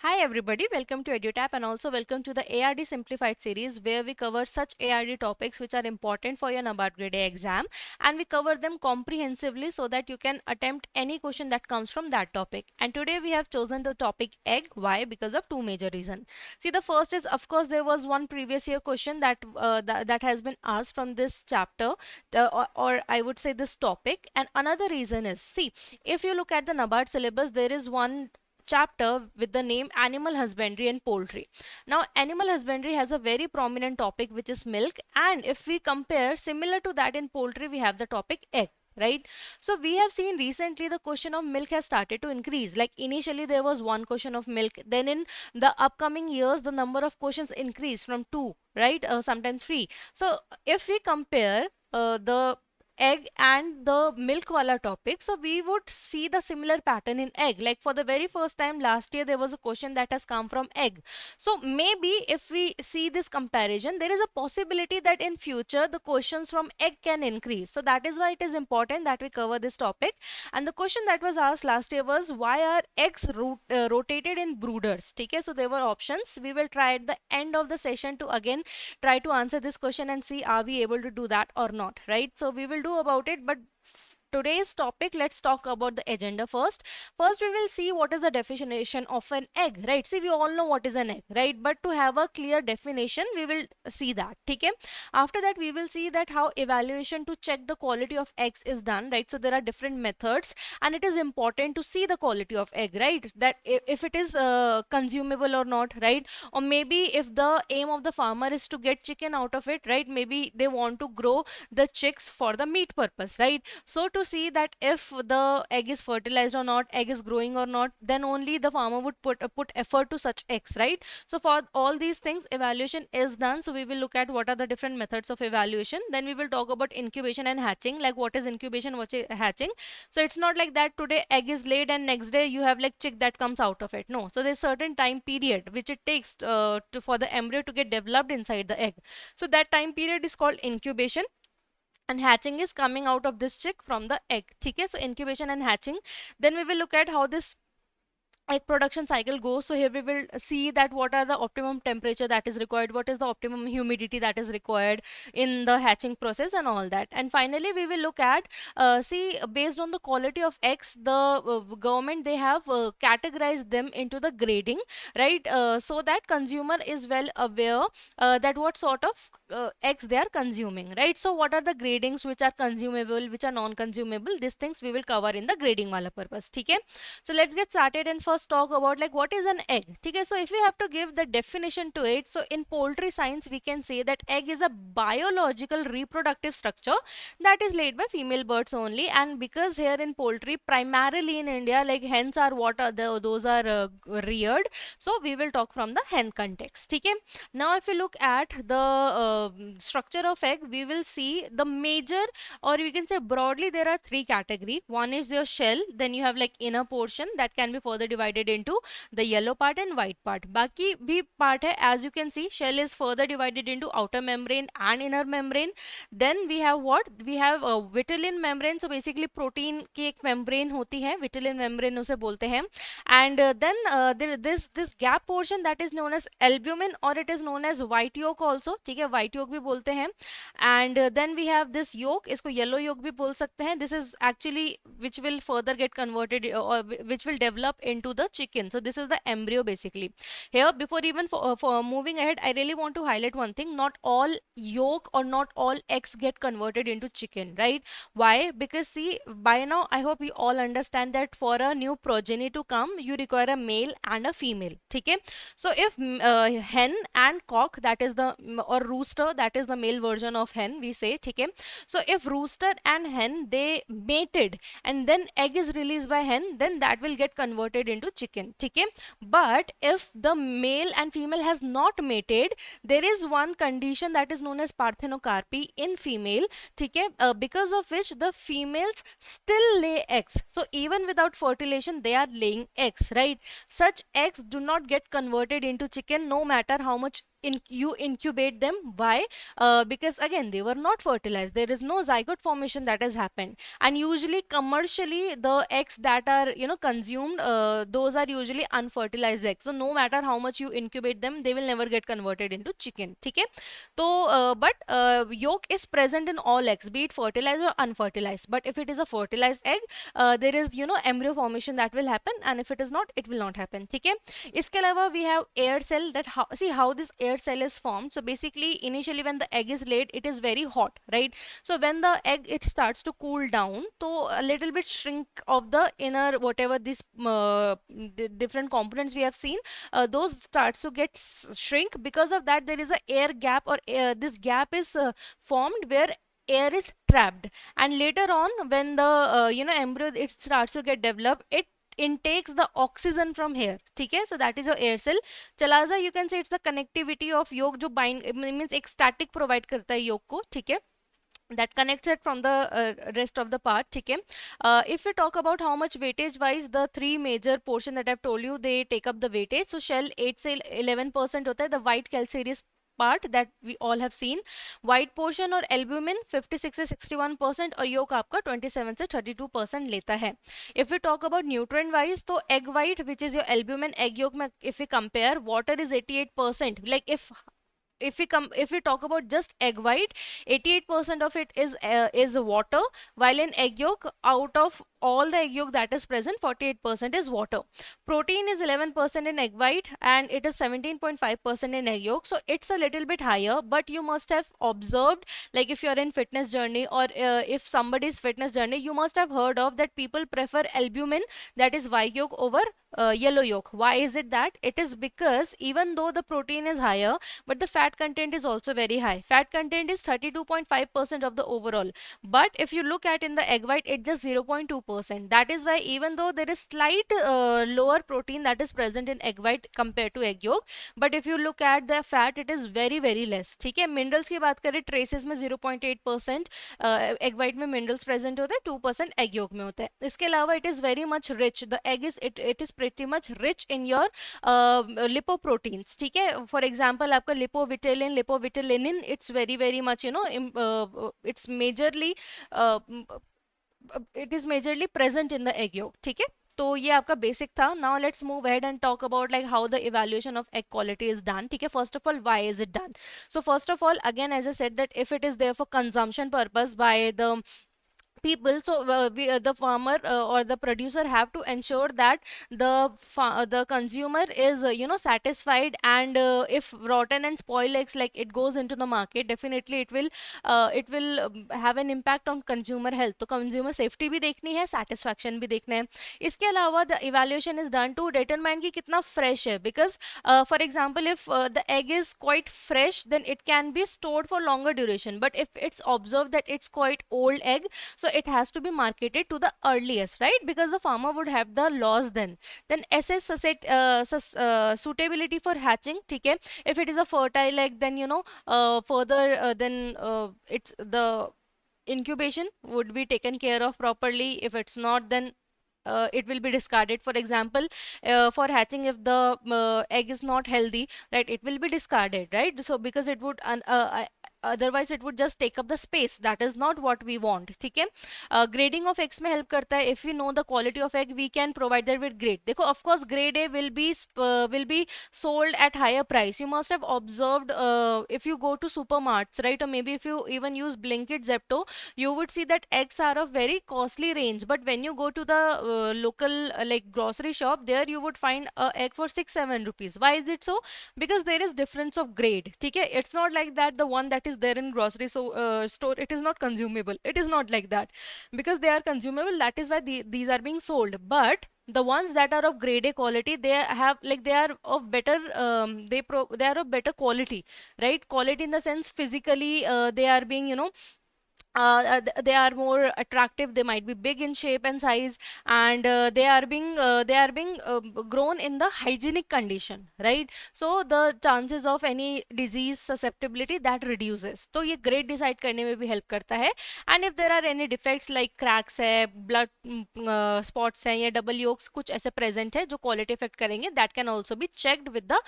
Hi everybody, welcome to EduTap and also welcome to the ARD Simplified series where we cover such ARD topics which are important for your NABARD Grade A exam, and we cover them comprehensively so that you can attempt any question that comes from that topic. And today we have chosen the topic egg. Why? Because of two major reasons. See, the first is, of course, there was one previous year question that has been asked from this chapter, or I would say this topic. And another reason is, see, if you look at the NABARD syllabus, there is one chapter with the name animal husbandry and poultry. Now animal husbandry has a very prominent topic which is milk, and if we compare similar to that in poultry, we have the topic egg, right? So we have seen recently the question of milk has started to increase. Like initially there was one question of milk, then in the upcoming years the number of questions increased from two, right? Sometimes three. So if we compare the egg and the milk wala topic, so we would see the similar pattern in egg. Like for the very first time last year there was a question that has come from egg. So maybe if we see this comparison, there is a possibility that in future the questions from egg can increase. So that is why it is important that we cover this topic. And the question that was asked last year was, why are eggs rotated in brooders? Okay, so there were options. We will try at the end of the session to again try to answer this question and see are we able to do that or not, right? So we will do about it, but today's topic, let's talk about the agenda first. First we will see what is the definition of an egg, right? See, we all know what is an egg, right? But to have a clear definition we will see that, okay? After that we will see that how evaluation to check the quality of eggs is done, right? So there are different methods, and it is important to see the quality of egg, right? That if it is consumable or not, right? Or maybe if the aim of the farmer is to get chicken out of it, right? Maybe they want to grow the chicks for the meat purpose, right? So to see that if the egg is fertilized or not, egg is growing or not, then only the farmer would put effort to such eggs, right? So for all these things evaluation is done. So we will look at what are the different methods of evaluation. Then we will talk about incubation and hatching, like what is incubation, what is hatching. So it's not like that today egg is laid and next day you have like chick that comes out of it. No, so there's certain time period which it takes for the embryo to get developed inside the egg. So that time period is called incubation, and hatching is coming out of this chick from the egg. Okay, so incubation and hatching. Then we will look at how this egg production cycle goes. So here we will see that what are the optimum temperature that is required, what is the optimum humidity that is required in the hatching process and all that. And finally we will look at see, based on the quality of eggs, the government, they have categorized them into the grading, right? So that consumer is well aware that what sort of eggs they are consuming, right? So what are the gradings which are consumable, which are non-consumable, these things we will cover in the grading wala purpose. Okay, so let's get started and first talk about like what is an egg. Okay, so if we have to give the definition to it, so in poultry science we can say that egg is a biological reproductive structure that is laid by female birds only. And because here in poultry, primarily in India, like hens are what are those are reared, so we will talk from the hen context. Okay, now if you look at the structure of egg, we will see the major, or we can say broadly, there are three category. One is your shell, then you have like inner portion that can be further divided into the yellow part and white part. Baki bhi part hai, as you can see, shell is further divided into outer membrane and inner membrane. Then we have what, we have vitelline membrane. So basically protein की एक membrane होती है, vitelline membrane उसे बोलते हैं. And then there this gap portion that is known as albumin, or it is known as white yolk also. ठीक है, white yolk भी बोलते हैं. And then we have this yolk, इसको yellow yolk भी बोल सकते हैं. This is actually which will further get converted or which will develop into the chicken. So this is the embryo basically. Here, before even for moving ahead, I really want to highlight one thing. Not all yolk or not all eggs get converted into chicken, right? Why? Because see, by now I hope you all understand that for a new progeny to come, you require a male and a female. Okay, so if hen and cock, that is the or rooster, that is the male version of hen, we say. Okay, so if rooster and hen they mated and then egg is released by hen, then that will get converted into chicken. Okay, but if the male and female has not mated, there is one condition that is known as parthenocarpy in female. Okay, because of which the females still lay eggs. So even without fertilization they are laying eggs, right? Such eggs do not get converted into chicken no matter how much you incubate them. Why? Because again, they were not fertilized. There is no zygote formation that has happened. And usually commercially the eggs that are consumed, those are usually unfertilized eggs. So no matter how much you incubate them, they will never get converted into chicken. Okay. So but yolk is present in all eggs, be it fertilized or unfertilized. But if it is a fertilized egg, there is embryo formation that will happen, and if it is not, it will not happen. Okay. इसके अलावा we have air cell. That how, see how this air cell is formed. So basically initially when the egg is laid, it is very hot, right? So when the egg it starts to cool down, so a little bit shrink of the inner whatever these different components we have seen, those starts to get shrink. Because of that, there is a air gap, or this gap is formed where air is trapped. And later on when the embryo it starts to get developed, it intakes the oxygen from here. Okay, so that is your air cell. Chalaza, you can say it's the connectivity of yolk जो bind means एक static provide करता है yolk को. ठीक है, that connects it from the rest of the part. ठीक है. If we talk about how much weightage wise, the three major portion that I've told you, they take up the weightage. So shell 8 से 11% होता है, the white calcareous part that we all have seen. White portion और albumin 56 से 61% और yolk आपका 27 से 32% लेता है. If we talk about nutrient wise, तो egg white which is your albumin, egg yolk में if we compare, water is 88%. Like if we talk about just egg white, 88% of it is water, while in egg yolk, out of all the egg yolk that is present, 48% is water. Protein is 11% in egg white and it is 17.5% in egg yolk. So it's a little bit higher, but you must have observed, like if you're in fitness journey or if somebody's fitness journey, you must have heard of that people prefer albumin, that is white yolk, over yellow yolk. Why is it that? It is because even though the protein is higher, but the fat content is also very high. Fat content is 32.5% of the overall. But if you look at in the egg white, it's just 0.2%. That is why even though there is slight lower protein that is present in egg white compared to egg yolk, but if you look at the fat, it is very very less. ठीक है. Minerals की बात करें, traces में 0.8% egg white में minerals present होते हैं, 2% egg yolk में होता है. इसके अलावा it is very much rich, the egg is it is pretty much rich in your lipoproteins. ठीक है. फॉर एग्जाम्पल आपका lipovitellin, it's very very much it's majorly it is majorly present in the egg yolk. ठीक है. तो ये आपका basic था. Now let's move ahead and talk about like how the evaluation of egg quality is done. ठीक है. First of all, why is it done? So first of all, again, as I said, that if it is there for consumption purpose by the people, so the farmer or the producer have to ensure that the consumer is satisfied. And if rotten and spoiled eggs like it goes into the market, definitely it will have an impact on consumer health. तो consumer safety भी देखनी है, satisfaction भी देखना है. इसके अलावा the evaluation is done to determine कि कितना fresh है. Because for example, if the egg is quite fresh, then it can be stored for longer duration. But if it's observed that it's quite old egg, so it has to be marketed to the earliest, right? Because the farmer would have the loss. Then assess suitability for hatching. ठीक है. If it is a fertile egg, then further then it's the incubation would be taken care of properly. If it's not, then it will be discarded. For example, for hatching, if the egg is not healthy, right, it will be discarded, right? So because it would otherwise it would just take up the space. That is not what we want. ठीक है. Grading of eggs में help करता है. If we know the quality of egg, we can provide that with grade. देखो, of course grade A will be sold at higher price. You must have observed if you go to supermarts, right, or maybe if you even use Blinkit, Zepto, you would see that eggs are of very costly range. But when you go to the local like grocery shop, there you would find a egg for 6-7 rupees. Why is it so? Because there is difference of grade. ठीक है. It's not like that the one that is there in grocery store, it is not consumable. It is not like that. Because they are consumable, that is why these are being sold. But the ones that are of grade A quality, they have like they are of better they are of better quality, right? Quality in the sense physically they are being they are more attractive, they might be big in shape and size, and they are being grown in the hygienic condition, right? So the chances of any disease susceptibility that reduces, तो ये grade decide करने में भी help करता है. And if there are any defects like cracks है, blood spots हैं, या double yolks कुछ ऐसे present है जो quality affect करेंगे, that can also be checked with the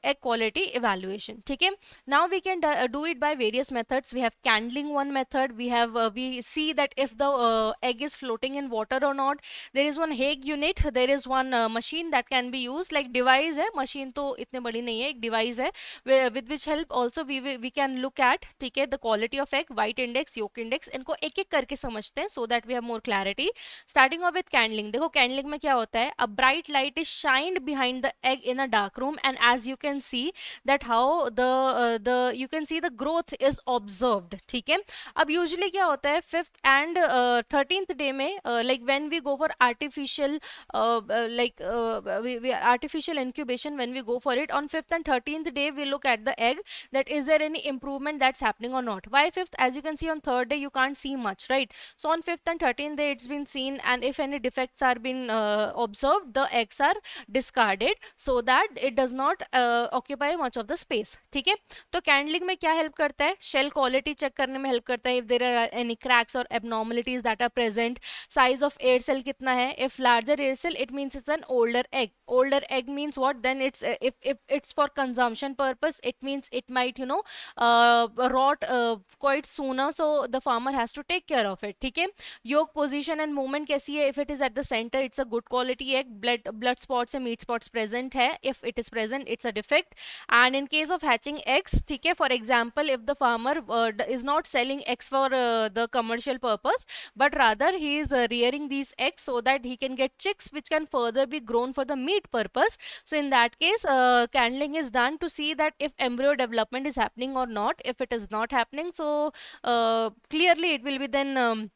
egg quality evaluation. ठीक है. Now we can do it by various methods. We have candling one method. We have we see that if the egg is floating in water or not. There is one Hague unit. There is one machine that can be used, like device है. Machine तो इतने बड़ी नहीं है, एक device है with which help also we can look at, ठीक है, the quality of egg, white index, yolk index. इनको एक एक करके समझते हैं so that we have more clarity. Starting off with candling. देखो candling में क्या होता है? A bright light is shined behind the egg in a dark room, and as you can see that how the you can see the growth is observed. ठीक है. अब usually क्या होता है, 5th and 13th डे में, like when we go for artificial we artificial incubation, when we go for it on 5th and 13th day, we look at the egg that is there any improvement that's happening or not. Why 5th? As you can see, on 3rd day you can't see much, right? So on 5th and 13th day it's been seen, and if any defects are been observed, the eggs are discarded so that it does not occupy much of the space. ठीक है. तो कैंडलिंग में क्या help करता है? Shell quality check करने में help करता है. If there are any cracks और abnormalities that are present. Size of air cell कितना है? If larger air cell, it means it's an older egg. Older egg means what? Then it's if it's for consumption purpose, it means it might rot quite sooner, so the farmer has to take care of it. ठीक है. Yolk position and movement कैसी है? If it is at the center, it's a good quality egg. Blood spots and meat spots present है. If it is present, it's a defect. And in case of hatching eggs, ठीक है, for example, if the farmer is not selling eggs for the commercial purpose, but rather he is rearing these eggs so that he can get chicks which can further be grown for the meat purpose. So in that case, candling is done to see that if embryo development is happening or not. If it is not happening, so clearly it will be then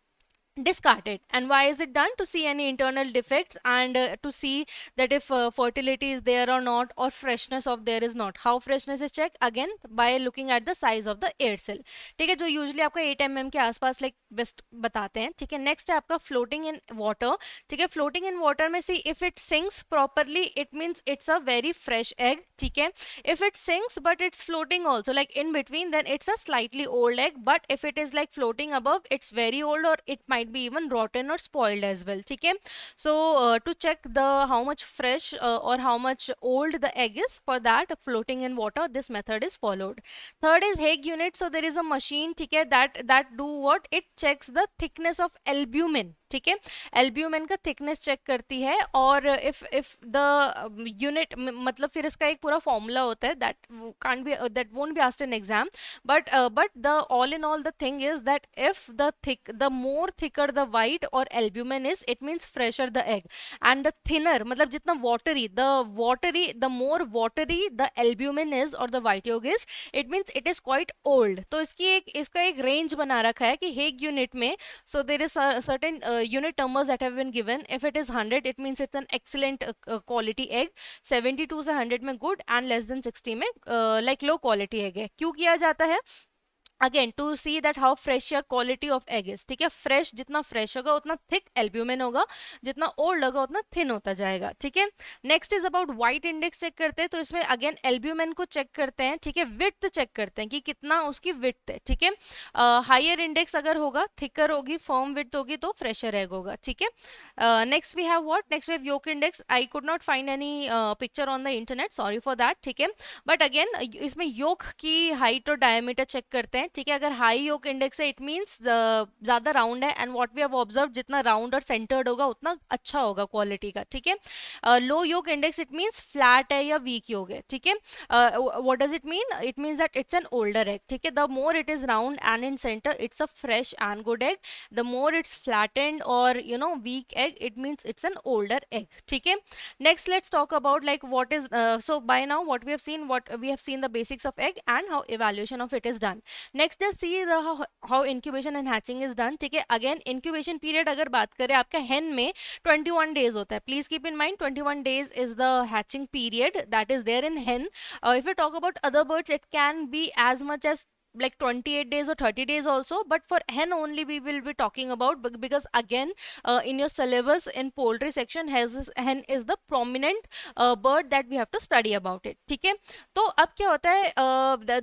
discarded. And why is it done? To see any internal defects, and to see that if fertility is there or not, or freshness of there is not. How freshness is checked? Again by looking at the size of the air cell. ठीक है, जो usually आपका 8 mm के आसपास like best बताते हैं. ठीक है. नेक्स्ट है आपका फ्लोटिंग इन वाटर. ठीक है. फ्लोटिंग इन वाटर में see if it sinks properly, it means it's a very fresh egg. ठीक है. if it sinks but it's floating also like in between, then it's a slightly old egg. But if it is like floating above, it's very old, or it might be even rotten or spoiled as well. ठीक है. So to check the how much fresh or how much old the egg is, for that floating in water, this method is followed. Third is Hague unit. So there is a machine, ठीक है, that do what? It checks the thickness of albumin. ठीक है. Albumin का thickness check करती है. और if the unit, मतलब फिर इसका एक पूरा फॉर्मूला होता है that can't be, that won't be asked in exam. But the all in all the thing is that if the more thicker the white और albumin is, it means fresher the egg. And the thinner, मतलब जितना the more watery the albumin is और the white yolk is, it means it is quite old. तो इसका एक range बना रखा है कि हेग यूनिट में. So there is a certain unit numbers that have been given. If it is 100, it means it's an excellent quality egg. 72 से 100 में good, and less than 60 में like low quality egg है. क्यों किया जाता है? Again to see that how fresh या quality of egg is. ठीक है. फ्रेश, जितना फ्रेश होगा उतना थिक एल्ब्यूमिन होगा, जितना ओल्ड होगा उतना थिन होता जाएगा. ठीक है. Next is about white index check करते हैं. तो इसमें अगेन एल्ब्यूमिन को चेक करते हैं. ठीक है. विड्थ चेक करते हैं कि कितना उसकी विड्थ है. ठीक है. हायर इंडेक्स अगर होगा, थिकर होगी, फर्म विड्थ होगी, तो फ्रेशर एग होगा. ठीक है. Next we have what? Next we have yolk index. I could not find any picture on the internet, sorry for that. ठीक है. बट अगेन इसमें योक की हाइट और डायमीटर चेक करते हैं. ठीक है. अगर हाई योक इंडेक्स है, इट मींस ज्यादा राउंड है. And what we have observe, जितना राउंड और सेंटर्ड होगा उतना अच्छा होगा क्वालिटी का. ठीक है. Low yolk index, it means flat है या वीक योग है. ठीक है. What does it mean? It means that it's an older egg. ठीक है. The more it is round and in centre, it's a fresh and good egg. The more it's flattened और weak egg, it means it's an older egg. ठीक है. Next let's talk about like what is so by now what we have seen the basics of egg and how evaluation of it is done. Next just see the how incubation and hatching is done. ठीक है. Again incubation period अगर बात करें आपका hen में 21 days होता है. Please keep in mind 21 days is the hatching period that is there in hen. If we talk about other birds, it can be as much as like 28 days or 30 days also, but for hen only we will be talking about, because again in your syllabus in poultry section hen is the prominent bird that we have to study about it. ठीक है, तो अब क्या होता है,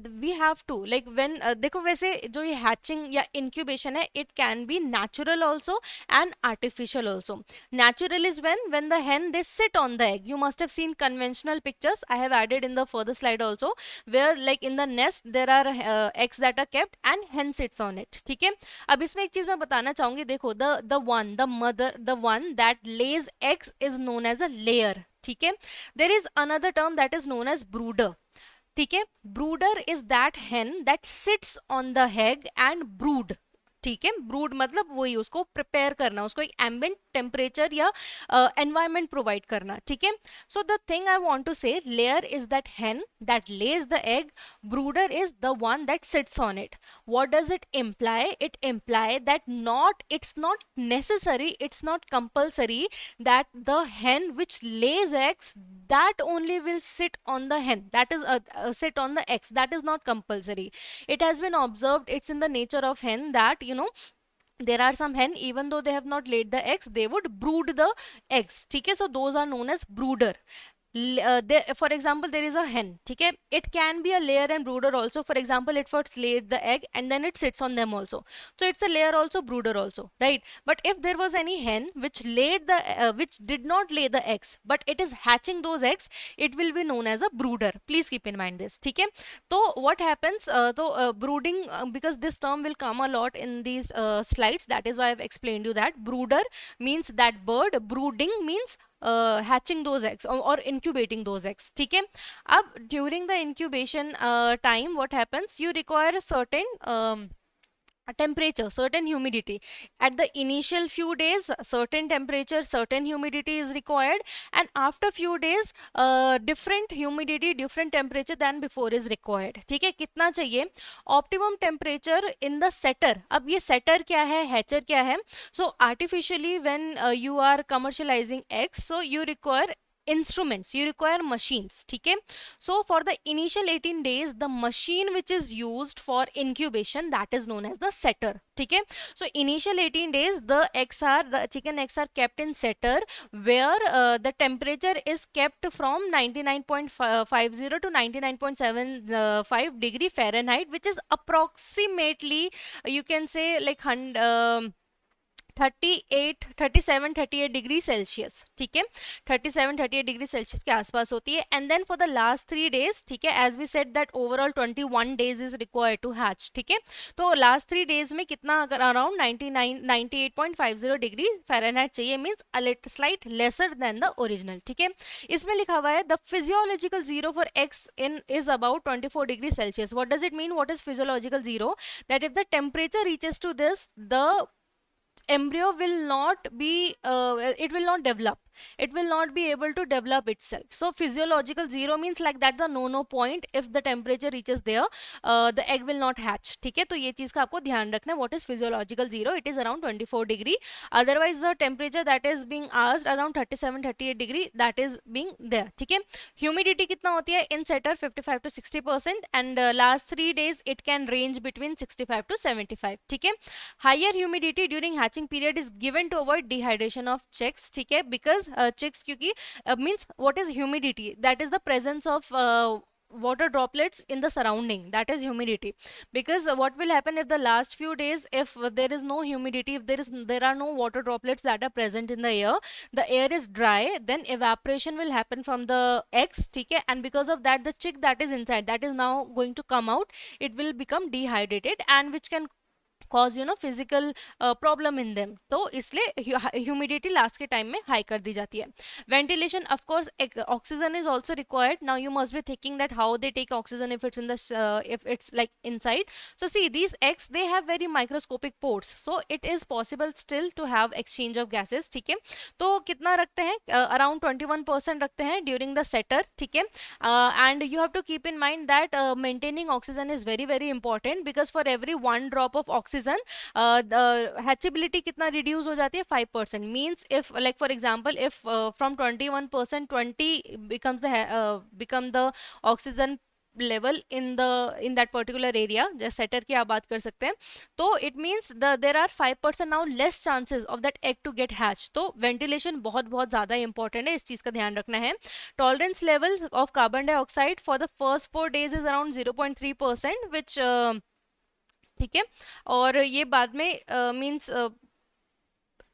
we have to like when, देखो वैसे जो ये हैचिंग या इंक्यूबेशन है, it can be natural also and artificial also. Natural is when the hen they sit on the egg. You must have seen conventional pictures. I have added in the further slide also, where like in the nest there are eggs that are kept and hen sits on it. ठीक है, अब इसमें एक चीज मैं बताना चाहूंगी, देखो the mother, the one that lays eggs is known as a layer. ठीक है, there is another term that is known as brooder. ठीक है, ब्रूडर is that hen that sits on the egg and brood. ठीक है, brood मतलब वही उसको prepare करना, उसको एक एम्बिएंट टेम्परेचर या एनवायरमेंट प्रोवाइड करना. ठीक है, so the thing I want to say, layer is that hen that lays the egg, brooder is the one that sits on it. What does it imply? It imply that it's not necessary, it's not compulsory that the hen which lays eggs, that only will sit on the hen, that is sit on the eggs. That is not compulsory. It has been observed, it's in the nature of hen that there are some hen, even though they have not laid the eggs, they would brood the eggs. ठीक है, so those are known as brooder. There, for example, there is a hen. ठीक है, it can be a layer and brooder also. For example, it first lays the egg and then it sits on them also, so it's a layer also, brooder also, right? But if there was any hen which laid the which did not lay the eggs but it is hatching those eggs, it will be known as a brooder. Please keep in mind this. ठीक है, तो what happens, brooding, because this term will come a lot in these slides, that is why I've explained you that brooder means that bird, brooding means hatching those eggs or incubating those eggs. ठीक है, अब during the incubation time what happens, you require a certain temperature, certain humidity. At the initial few days, certain temperature, certain humidity is required, and after few days different humidity, different temperature than before is required. ठीक है, कितना चाहिए? Optimum temperature in the setter. अब ये setter क्या है, hatcher क्या है? So artificially when you are commercializing eggs, so you require instruments, you require machines. ठीक है, so for the initial 18 days, the machine which is used for incubation, that is known as the setter. ठीक है, so initial 18 days the chicken eggs are kept in setter, where the temperature is kept from 99.50 to 99.75 degree Fahrenheit, which is approximately, you can say like 37-38 degree Celsius. ठीक है, 37-38 degree Celsius के आसपास होती है. And then for the last 3 days, ठीक है, as we said that overall 21 days is required to hatch. ठीक है, तो लास्ट 3 डेज में कितना, अगर अराउंड 98.50 डिग्री फ़ारेनहाइट चाहिए, means a slight lesser than the original. ठीक है, इसमें लिखा हुआ है the physiological zero for eggs in is about 24 degree Celsius. What does it mean? What is physiological zero? That if the temperature reaches to this, the embryo will not be it will not develop, it will not be able to develop itself. So physiological zero means like that the no point, if the temperature reaches there the egg will not hatch. ठीक है, तो ये चीज का आपको ध्यान रखना है. what is physiological zero? It is around 24 degree. otherwise the temperature that is being asked around 37-38 degree, that is being there. ठीक है, humidity कितना होती है in setter? 55 to 60%, and last 3 days it can range between 65 to 75. ठीक है, higher humidity during hatching period is given to avoid dehydration of chicks. ठीक है, because chicks, क्योंकि means what is humidity? That is the presence of water droplets in the surrounding, that is humidity. Because what will happen if the last few days, if there is no humidity, if there are no water droplets that are present in the air is dry, then evaporation will happen from the eggs. ठीक है, and because of that the chick that is inside, that is now going to come out, it will become dehydrated, and which can cause physical problem in them. तो इसलिए humidity last के time में high कर दी जाती है. Ventilation, of course oxygen is also required. Now you must be thinking that how they take oxygen if it's like inside. So see, these eggs, they have very microscopic pores, so it is possible still to have exchange of gases. ठीक है, तो कितना रखते हैं? Around 21% रखते हैं during the setter. ठीक है, and you have to keep in mind that maintaining oxygen is very very important, because for every 1 drop of oxygen hatchability कितना reduce हो जाती है? 5%. means if like for example if from 21% 20 becomes the become the oxygen level in that particular area, जैसे setter की आप बात कर सकते हैं, तो it means there are 5% now less chances of that egg to get hatch. तो ventilation बहुत बहुत ज्यादा इंपॉर्टेंट है, इस चीज का ध्यान रखना है। Tolerance level of carbon dioxide for the first 4 days is around 0.3%, विच ठीक है, और ये बाद में means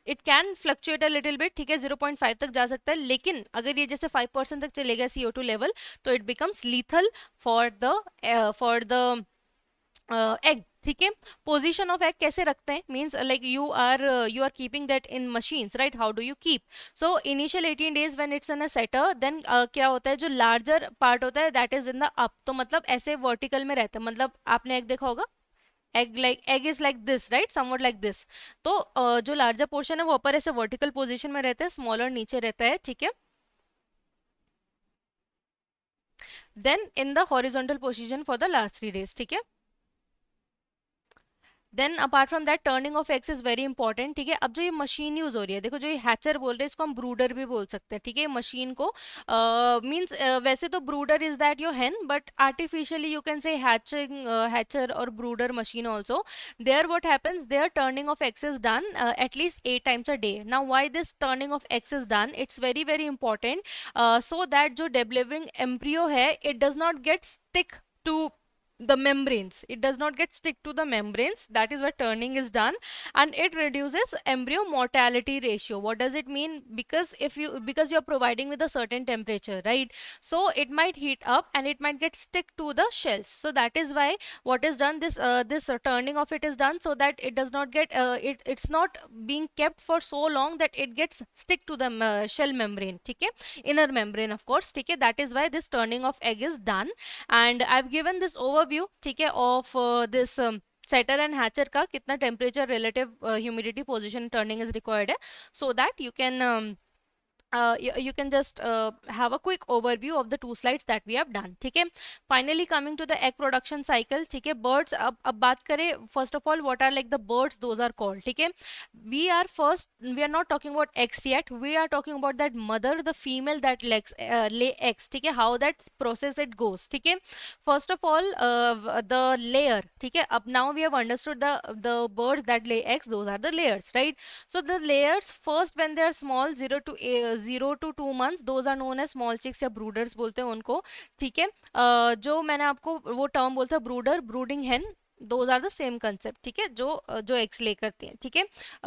it can fluctuate a little bit, ठीक है, 0.5 तक जा सकता है, लेकिन अगर ये जैसे 5% तक चलेगा CO2 लेवल, तो it becomes lethal for the egg, ठीक है। पोजीशन ऑफ एग कैसे रखते हैं, means like you are keeping that in machines, right? How do you keep? So initial 18 days when it's in a setter, then क्या होता है, जो larger part होता है that is in the up, तो मतलब ऐसे वर्टिकल में रहता है, मतलब आपने एग देखा होगा, egg is like this, right? Somewhat like this. तो जो लार्जर पोर्शन है वो ऊपर ऐसे वर्टिकल पोजीशन में रहता है, स्मॉलर नीचे रहता है, ठीक है। Then in the horizontal position for the last 3 days, ठीक है। Then apart from that turning of eggs is very important, ठीक है। अब जो ये मशीन यूज हो रही है, देखो जो ये हैचर बोल रहे हैं, इसको हम ब्रूडर भी बोल सकते हैं, ठीक है। मशीन को मींस वैसे तो brooder is that your hen, but artificially you can say hatcher और brooder machine also. There what happens, there turning of eggs is done at least 8 times a day. Now why this turning of eggs is done, it's very very important, so that जो developing embryo है, it does not get stick to the membranes, it does not get stick to the membranes. That is why turning is done, and it reduces embryo mortality ratio. What does it mean? Because because you're providing with a certain temperature, right? So it might heat up and it might get stick to the shells. So that is why what is done, this turning of it is done, so that it does not get it's not being kept for so long that it gets stick to the shell membrane, okay, inner membrane, of course, okay. That is why this turning of egg is done. And I've given this overview, ठीक है, of this setter and hatcher का कितना temperature, relative humidity, position, turning is required है, so that you can you can just have a quick overview of the 2 slides that we have done, ठीक है। Finally coming to the egg production cycle, ठीक है। birds, अब बात करें, first of all what are like the birds those are called, ठीक है। we are not talking about eggs yet, we are talking about that mother, the female that lay eggs, ठीक है, how that process it goes, ठीक है। first of all the layer, ठीक है। अब now we have understood the birds that lay eggs, those are the layers, right? So the layers first when they are small, 0 to 2 months, those are known as small chicks या brooders बोलते हैं उनको, ठीक है। जो मैंने आपको वो टर्म बोलता है brooder, brooding hen, those are the same concept, ठीक है, जो एग्स ले करती हैं, ठीक है,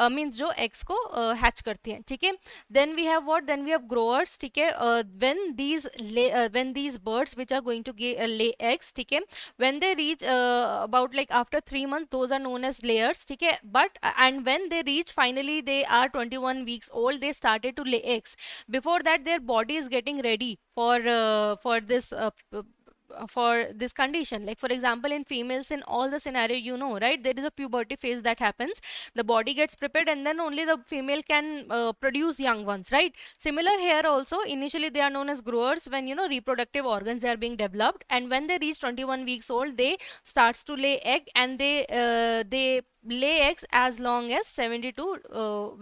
मीन्स जो एग्स को हैच करती हैं, ठीक है। Then we have what, then we have growers, ठीक है। When these birds which are going to lay eggs, ठीक है, when they reach about like after 3 months, those are known as layers, ठीक है। but and when they reach finally they are 21 weeks old, they started to lay eggs. Before that their body is getting ready for this condition. Like for example in females, in all the scenario, you know, right, there is a puberty phase that happens, the body gets prepared, and then only the female can produce young ones, right? Similar here also, initially they are known as growers when, you know, reproductive organs, they are being developed, and when they reach 21 weeks old, they starts to lay egg, and they lay eggs as long as 72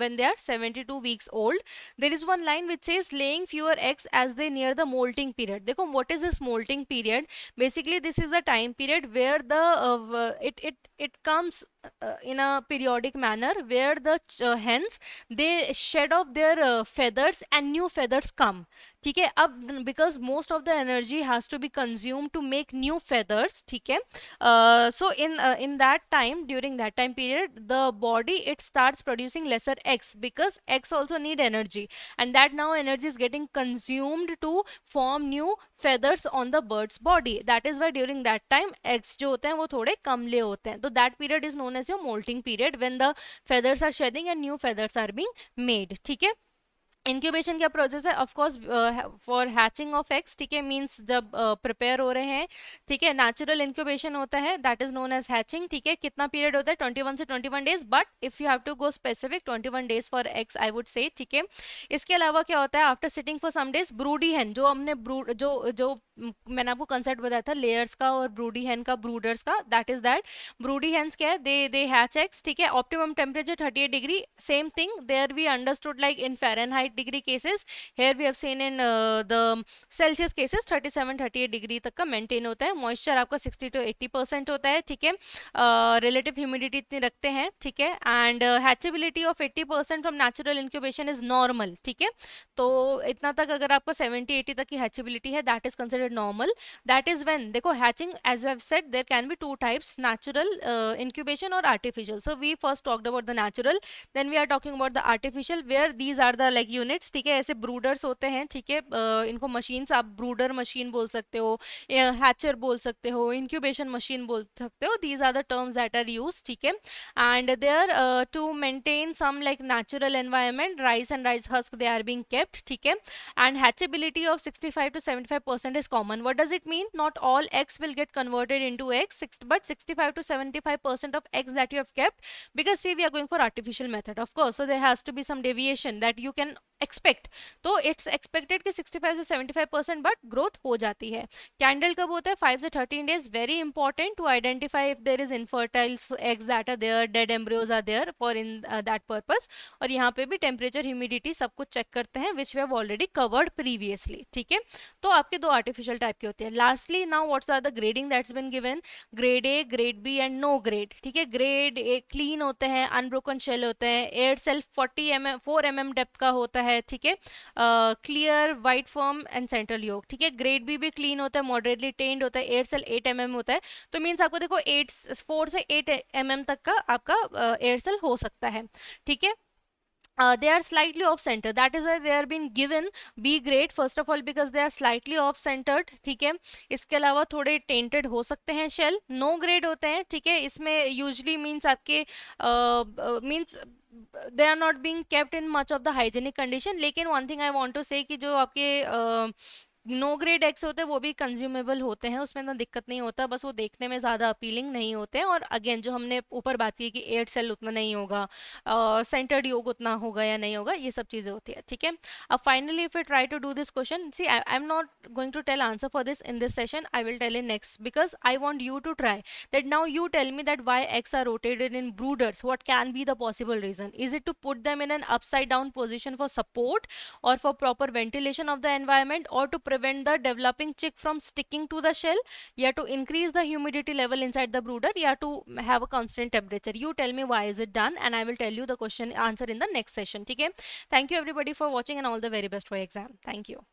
when they are 72 weeks old. There is one line which says laying fewer eggs as they near the molting period. देखो, what is this molting period? Basically this is the time period where the it comes in a periodic manner, where the hens, they shed off their feathers and new feathers come, ठीक है। अब because most of the energy has to be consumed to make new feathers, ठीक है। So in that time, during that time period, the body, it starts producing lesser eggs, because eggs also need energy, and that now energy is getting consumed to form new feathers on the bird's body. That is why during that time eggs जो होते हैं वो थोड़े कम ले होते हैं, तो that period is known as your molting period, when the feathers are shedding and new feathers are being made, ठीक है। इंक्यूबेशन क्या प्रोसेस है, of course for hatching of eggs, ठीक है, मींस जब प्रिपेयर हो रहे हैं, ठीक है, नेचुरल इंक्यूबेशन होता है, that is known as hatching, ठीक है। कितना पीरियड होता है, 21 से 21 days, but if you have to go specific, 21 days for eggs I would say, ठीक है। इसके अलावा क्या होता है, after sitting for some days, broody hen, जो हमने ब्रूड जो मैंने आपको कंसेप्ट बताया था लेयर्स का और ब्रूडी हैन का, ब्रूडर्स का, that is that broody hens क्या है, दे हैच एग्स, ठीक है। Optimum temperature 38 degree, same thing there we understood, like in Fahrenheit degree cases, here we have seen in the Celsius cases 37-38 degree तक का maintain होता है। Moisture आपका 60 to 80% होता है, ठीक है। रिलेटिव ह्यूमिडिटी इतनी रखते हैं, ठीक है। And hatchability of 80% from natural incubation is normal, ठीक है। तो इतना तक अगर आपको 70-80 तक की हैचेबिलिटी है, that is considered normal. That is when, देखो hatching as I have said there can be two types, natural incubation और artificial. So we first talked about the natural, then we are talking about the artificial where these are the like units, ठीक है। ऐसे ब्रूडर्स होते हैं, ठीक है। इनको machines, आप ब्रूडर मशीन बोल सकते हो, हैचर बोल सकते हो, इंक्यूबेशन मशीन बोल सकते हो, these are the terms that are used, ठीक है। and they are to maintain some like natural environment, rice and rice husk they are being kept, ठीक है। and hatchability of 65 to 75% is common. What does it mean? Not all eggs will get converted into eggs, but 65 to 75% of eggs that you have kept, because see we are going for artificial method, of course, so there has to be some deviation that you can expect. तो it's expected कि 65 से 75% but growth हो जाती है। Candle कब होता है? 5 से 13 days, very important to identify if there is infertile eggs that are there, dead embryos are there for in that purpose. और यहाँ पे भी टेम्परेचर, ह्यूमिडिटी सब कुछ चेक करते हैं, which we have already covered previously, ठीक है। तो आपके दो आर्टिफिशियल टाइप के होते हैं। Lastly now what's are the grading that's been given? Grade A, grade B and no grade, ठीक है। ग्रेड ए क्लीन होते हैं, अनब्रोकन शेल होते हैं, एयर सेल 4 mm डेप्थ का होता है, ठीक है। Clear white form and central योग, ठीक है। ग्रेड बी भी क्लीन होता है, मॉडरेटली टेंड होता है, एयर सेल 8 mm होता है। तो मीन्स आपको देखो 4 से 8 mm तक का आपका एयर सेल हो सकता है, ठीक है। They are slightly off center, that is why they are being given B grade first of all because they are slightly off centered, ठीक है। इसके अलावा थोड़े टेंटेड हो सकते हैं शेल। नो ग्रेड होते हैं, ठीक है। इसमें यूजली मीन्स आपके means they are not being kept in much of the hygienic condition. लेकिन one thing I want to say कि जो आपके नो ग्रेड एग्स होते हैं वो भी कंज्यूमेबल होते हैं, उसमें इतना दिक्कत नहीं होता, बस वो देखने में ज़्यादा अपीलिंग नहीं होते हैं। और अगेन जो हमने ऊपर बात की कि एयर सेल उतना नहीं होगा, सेंटर्ड योग उतना होगा या नहीं होगा, ये सब चीज़ें होती है, ठीक है। अब finally if you try to do this question, see I am not going to tell answer for this in this session, I will tell in next, because I want you to try that now you tell me that why eggs are rotated in brooders, what can be the possible reason? Is it to put them in an upside down position for support or for proper ventilation of the environment, or to prevent the developing chick from sticking to the shell, yeah, to increase the humidity level inside the brooder, yeah, to have a constant temperature? You tell me why is it done, and I will tell you the question answer in the next session, okay? Thank you everybody for watching, and all the very best for your exam. Thank you.